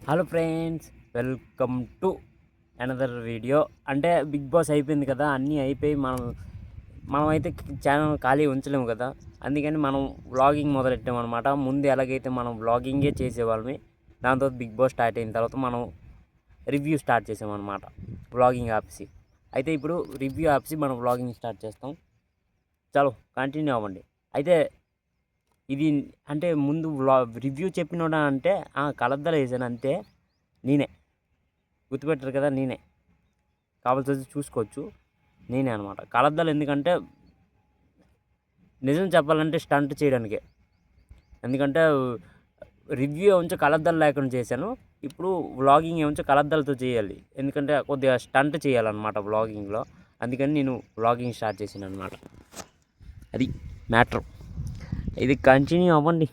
Hello friends, welcome to another video. అంటే big boss అయిపోయింది కదా, అన్నీ అయిపోయి మనమైతే ఛానల్ ఖాళీ ఉంచలేము కదా. అందుకని మనం వ్లాగింగ్ మొదలెట్టామన్నమాట. ముందు ఎలాగైతే మనం వ్లాగింగే చేసేవాళ్ళమి, దాంతో బిగ్ బాస్ స్టార్ట్ అయిన తర్వాత మనం రివ్యూ స్టార్ట్ చేసామన్నమాట, వ్లాగింగ్ ఆపేసి. అయితే ఇప్పుడు రివ్యూ ఆపేసి మనం వ్లాగింగ్ స్టార్ట్ చేస్తాం. చలో కంటిన్యూ అవ్వండి. అయితే ఇది అంటే ముందు రివ్యూ చెప్పినోడా అంటే కలద్దలు వేసాను అంతే. నేనే గుర్తుపెట్టారు కదా, నేనే. కావాల్సి వచ్చి చూసుకోవచ్చు, నేనే అనమాట. కలద్దలు ఎందుకంటే నిజం చెప్పాలంటే స్టంట్ చేయడానికే. ఎందుకంటే రివ్యూ ఏమంచో కలద్దలు లేకుండా చేశాను, ఇప్పుడు వ్లాగింగ్ ఏమంచో కలద్దలతో చేయాలి. ఎందుకంటే కొద్దిగా స్టంట్ చేయాలన్నమాట వ్లాగింగ్లో. అందుకని నేను వ్లాగింగ్ స్టార్ట్ చేశాను అనమాట. అది మ్యాటర్. ఇది కంటిన్యూ అవ్వండి.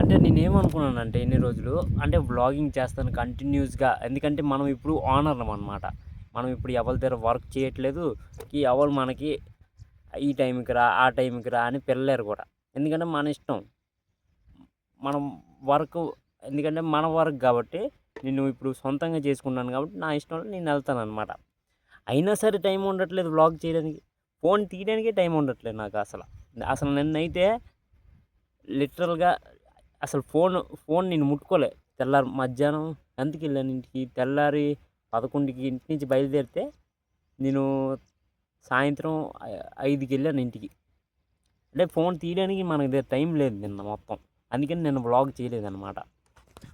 అంటే నేనేమనుకున్నానంటే ఇన్ని రోజులు అంటే వ్లాగింగ్ చేస్తాను కంటిన్యూస్గా. ఎందుకంటే మనం ఇప్పుడు ఓనర్లం అనమాట. మనం ఇప్పుడు ఎవరి దగ్గర వర్క్ చేయట్లేదు, ఎవరు మనకి ఈ టైంకి రా ఆ టైంకి రా అని పిల్లలేరు కూడా. ఎందుకంటే మన ఇష్టం, మనం వర్క్. ఎందుకంటే మన వర్క్ కాబట్టి నేను ఇప్పుడు సొంతంగా చేసుకున్నాను కాబట్టి నా ఇష్టంలో నేను వెళ్తాను అనమాట. అయినా సరే టైం ఉండట్లేదు వ్లాగ్ చేయడానికి, ఫోన్ తీయడానికే టైం ఉండట్లేదు నాకు అసలు నిన్నైతే లిటరల్గా అసలు ఫోన్ నేను ముట్టుకోలే. తెల్లారి మధ్యాహ్నం ఎంతకి వెళ్ళాను ఇంటికి, తెల్లారి 11కి ఇంటి నుంచి బయలుదేరితే నేను సాయంత్రం 5కి వెళ్ళాను ఇంటికి. అంటే ఫోన్ తీయడానికి మనకి దగ్గర టైం లేదు నిన్న మొత్తం. అందుకని నేను వ్లాగ్ చేయలేదన్నమాట.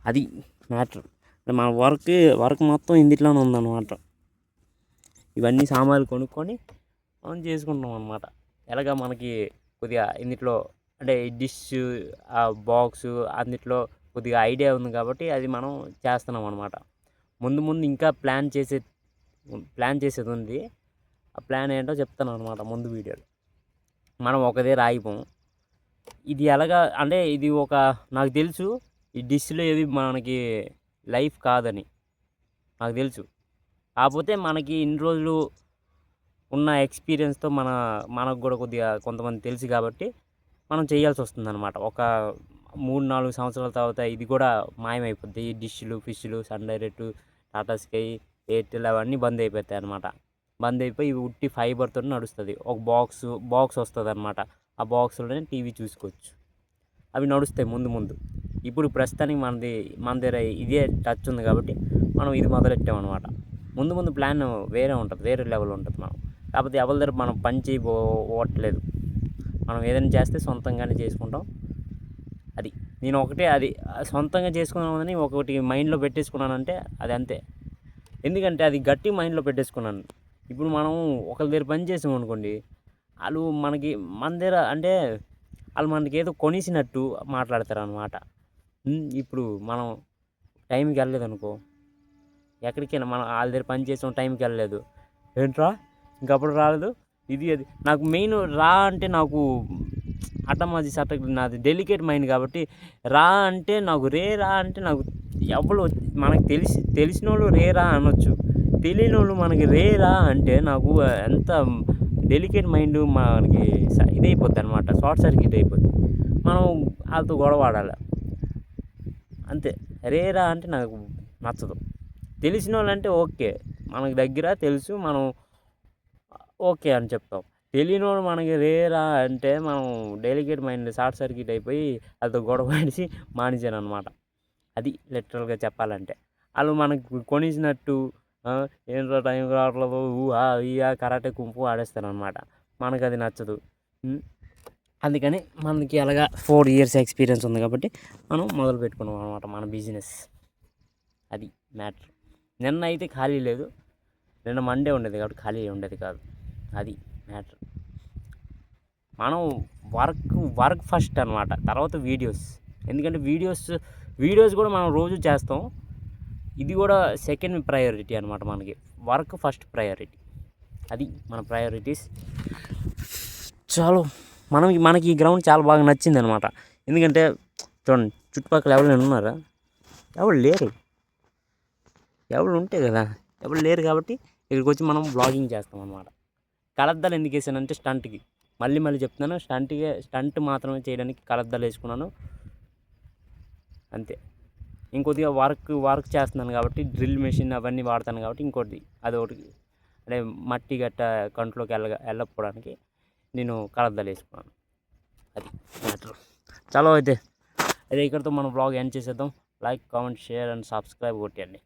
అది మ్యాటర్. మన వర్క్ మొత్తం ఇందులోనే ఉందన్నమాట. ఇవన్నీ సామాన్లు కొనుక్కొని మనం చేసుకుంటాం అన్నమాట. ఎలాగ మనకి కొద్దిగా ఇందులో అంటే డిష్, ఆ బాక్సు అన్నిట్లో కొద్దిగా ఐడియా ఉంది కాబట్టి అది మనం చేస్తున్నాం అనమాట. ముందు ఇంకా ప్లాన్ చేసేది ఉంది. ఆ ప్లాన్ ఏంటో చెప్తాను అనమాట ముందు వీడియోలో. మనం ఒకదే ఆగిపోం. ఇది ఎలాగా అంటే ఇది నాకు తెలుసు ఈ డిష్లో ఏవి మనకి లైఫ్ కాదని నాకు తెలుసు. కాకపోతే మనకి ఇన్ని రోజులు ఉన్న ఎక్స్పీరియన్స్తో మనకు కూడా కొద్దిగా కొంతమంది తెలుసు కాబట్టి మనం చేయాల్సి వస్తుందన్నమాట. ఒక 3-4 సంవత్సరాల తర్వాత ఇది కూడా మాయమైపోద్ది. ఈ డిష్లు, ఫిష్లు, sun direct, Tata sky, Airtel అవన్నీ బంద్ అయిపోతాయి అన్నమాట. బంద్ అయిపోయి ఇవి ఉట్టి ఫైబర్తో నడుస్తుంది. ఒక బాక్స్ వస్తుంది అనమాట. ఆ బాక్స్లోనే టీవీ చూసుకోవచ్చు. అవి నడుస్తాయి ముందు. ఇప్పుడు ప్రస్తుతానికి మన దగ్గర ఇదే టచ్ ఉంది కాబట్టి మనం ఇది మొదలెట్టామన్నమాట. ముందు ప్లాన్ వేరే ఉంటుంది, వేరే లెవెల్ ఉంటుంది. కాకపోతే ఎవరి దగ్గర మనం పని చేయబోవట్లేదు. మనం ఏదైనా చేస్తే సొంతంగానే చేసుకుంటాం. నేను అది సొంతంగా చేసుకున్నామని ఒకటి మైండ్లో పెట్టేసుకున్నానంటే అది అంతే. ఎందుకంటే అది గట్టి మైండ్లో పెట్టేసుకున్నాను. ఇప్పుడు మనం ఒకరి దగ్గర పని చేసాం అనుకోండి, వాళ్ళు మన దగ్గర అంటే వాళ్ళు మనకి ఏదో కొనేసినట్టు మాట్లాడతారు అన్నమాట. ఇప్పుడు మనం టైంకి వెళ్ళలేదు అనుకో, ఎక్కడికైనా మనం వాళ్ళ దగ్గర పని చేసాం, టైంకి వెళ్ళలేదు, ఏంట్రా ఇంకప్పుడు రాలేదు, ఇది అది. నాకు మెయిన్ రా అంటే నాకు అటమాజీ సటక్, నాది డెలికేట్ మైండ్ కాబట్టి రా అంటే నాకు రా అంటే నాకు ఎవరు మనకు తెలిసిన వాళ్ళు రా అనొచ్చు, తెలియని వాళ్ళు మనకి రా అంటే నాకు ఎంత డెలికేట్ మైండ్ మనకి ఇదైపోద్ది అనమాట, షార్ట్ సర్క్యూట్ అయిపోద్ది. మనం వాళ్ళతో గొడవ ఆడాలి అంతే. రా అంటే నాకు నచ్చదు. తెలిసిన వాళ్ళు అంటే ఓకే, మనకు దగ్గర తెలుసు, మనం ఓకే అని చెప్తాం. తెలియనోడు మనకి రా అంటే మనం డెలికేట్ మైండ్ షార్ట్ సర్క్యూట్ అయిపోయి వాళ్ళతో గొడవ పడిసి మానేశాను అనమాట. అది లిటరల్గా చెప్పాలంటే. వాళ్ళు మనకు కొనిసినట్టు ఏంట్రా టైం రావట్లేదు కరాటే కుంపు ఆడేస్తారనమాట. మనకు అది నచ్చదు. అందుకని మనకి అలాగా 4 years ఎక్స్పీరియన్స్ ఉంది కాబట్టి మనం మొదలు పెట్టుకున్నాం అనమాట మన బిజినెస్. అది మ్యాటర్. నిన్న అయితే ఖాళీ లేదు, నిన్న మండే ఉండేది కాబట్టి ఖాళీ ఉండేది కాదు. అది మ్యాటర్. మనం వర్క్ ఫస్ట్ అనమాట, తర్వాత వీడియోస్. ఎందుకంటే వీడియోస్ కూడా మనం రోజు చేస్తాం. ఇది కూడా సెకండ్ ప్రయారిటీ అనమాట. మనకి వర్క్ ఫస్ట్ ప్రయారిటీ. అది మన ప్రయారిటీస్. చాలు. మనకి ఈ గ్రౌండ్ చాలా బాగా నచ్చింది అనమాట. ఎందుకంటే చూడండి, చుట్టుపక్కల ఎవరైనా ఉన్నారా? ఎవరు లేరు. ఎవరు ఉంటే కదా, ఎవరు లేరు కాబట్టి ఇక్కడికి వచ్చి మనం బ్లాగింగ్ చేస్తాం అనమాట. కలద్దాలు ఎందుకు వేసానంటే స్టంట్కి, మళ్ళీ చెప్తున్నాను, స్టంట్ మాత్రమే చేయడానికి కలద్దాలు వేసుకున్నాను. అంతే. ఇంకొద్దిగా వర్క్ చేస్తున్నాను కాబట్టి డ్రిల్ మెషిన్ అవన్నీ వాడతాను కాబట్టి ఇంకోటి అదొకటి అంటే మట్టి గట్ట కంట్లోకి వెళ్ళకపోవడానికి నేను కలద్దాలు వేసుకున్నాను. అది మ్యాటర్. చలో అయితే ఇక్కడితో మనం బ్లాగ్ ఎండ్ చేసేద్దాం. Like, comment, share and subscribe కొట్టండి.